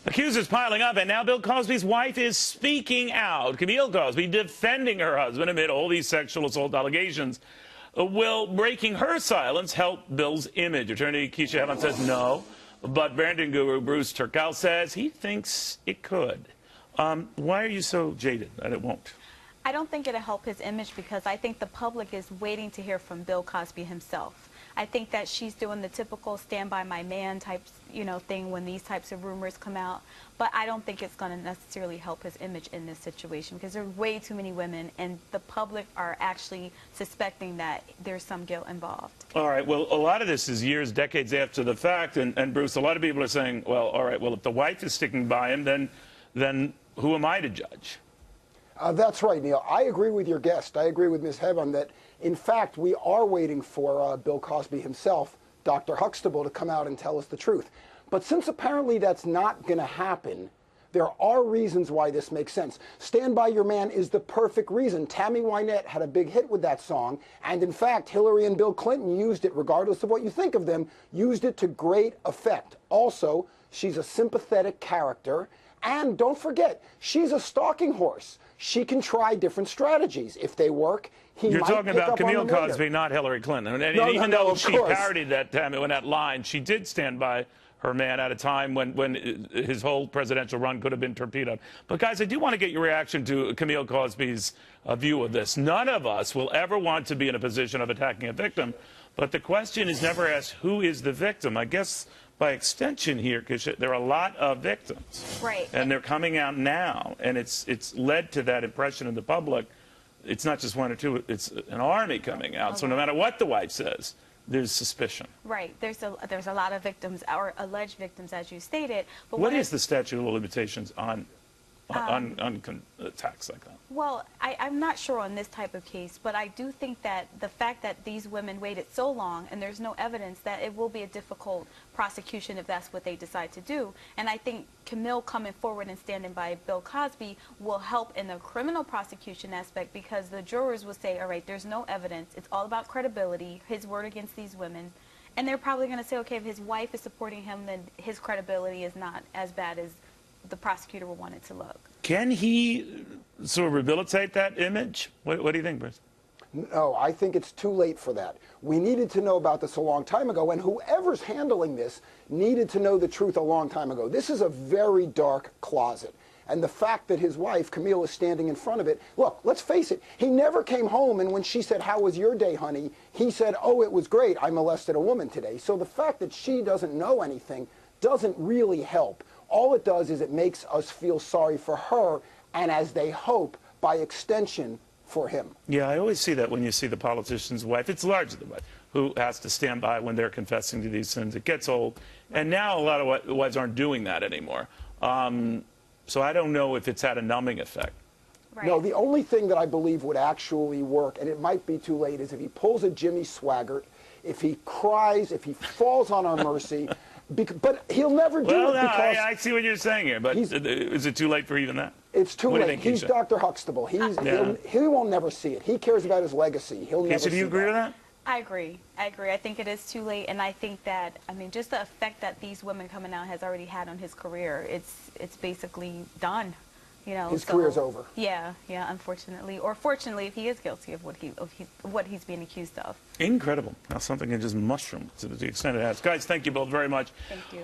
Accusers piling up, and now Bill Cosby's wife is speaking out. Camille Cosby defending her husband amid all these sexual assault allegations. Will breaking her silence help Bill's image? Attorney Keisha Evans says no, but parenting guru Bruce Turkel says he thinks it could. Why are you so jaded that it won't? I don't think it'll help his image because I think the public is waiting to hear from Bill Cosby himself. I think that she's doing the typical stand by my man type, thing when these types of rumors come out. But I don't think it's going to necessarily help his image in this situation because there are way too many women and the public are actually suspecting that there's some guilt involved. All right. Well, a lot of this is years, decades after the fact. And Bruce, a lot of people are saying, well, all right, well, if the wife is sticking by him, then who am I to judge? That's right, Neil. I agree with your guest. I agree with Ms. Hevan that, in fact, we are waiting for Bill Cosby himself, Dr. Huxtable, to come out and tell us the truth. But since apparently that's not going to happen, there are reasons why this makes sense. Stand By Your Man is the perfect reason. Tammy Wynette had a big hit with that song, and in fact, Hillary and Bill Clinton used it, regardless of what you think of them, used it to great effect. Also, she's a sympathetic character, and don't forget, she's a stalking horse. She can try different strategies. If they work, You're talking about Camille Cosby, not Hillary Clinton. And even though she parodied that line, she did stand by her man at a time when his whole presidential run could have been torpedoed. But, guys, I do want to get your reaction to Camille Cosby's view of this. None of us will ever want to be in a position of attacking a victim, but the question is never asked, who is the victim? I guess by extension here, because there are a lot of victims. Right. And they're coming out now, and it's led to that impression in the public. It's not just one or two, it's an army coming out. Okay. So no matter what the wife says, there's suspicion. Right. There's a lot of victims, or alleged victims, as you stated. But what is the statute of limitations on attacks like that? Well, I'm not sure on this type of case, but I do think that the fact that these women waited so long and there's no evidence, that it will be a difficult prosecution if that's what they decide to do. And I think Camille coming forward and standing by Bill Cosby will help in the criminal prosecution aspect, because the jurors will say, all right, there's no evidence. It's all about credibility, his word against these women. And they're probably going to say, okay, if his wife is supporting him, then his credibility is not as bad as the prosecutor will want it to look. Can he sort of rehabilitate that image? What do you think, Bruce? No, I think it's too late for that. We needed to know about this a long time ago, and whoever's handling this needed to know the truth a long time ago. This is a very dark closet. And the fact that his wife, Camille, is standing in front of it, look, let's face it, he never came home, and when she said, "How was your day, honey?" he said, "Oh, it was great. I molested a woman today." So the fact that she doesn't know anything doesn't really help. All it does is it makes us feel sorry for her, and as they hope, by extension, for him. Yeah, I always see that when you see the politician's wife. It's largely the wife who has to stand by when they're confessing to these sins. It gets old, and now a lot of wives aren't doing that anymore. So I don't know if it's had a numbing effect. Right. No, the only thing that I believe would actually work, and it might be too late, is if he pulls a Jimmy Swaggart, if he cries, if he falls on our mercy. But he'll never do it because... I see what you're saying here, but is it too late for even that? It's too late. He's Dr. Huxtable. He will never see it. He cares about his legacy. He'll never see it. Do you agree with that? I agree. I agree. I think it is too late, and I think that, just the effect that these women coming out has already had on his career, it's basically done. His career's over. Yeah, unfortunately, or fortunately, if he is guilty of what he's being accused of. Incredible how something can just mushroom to the extent it has. Guys, thank you both very much. Thank you.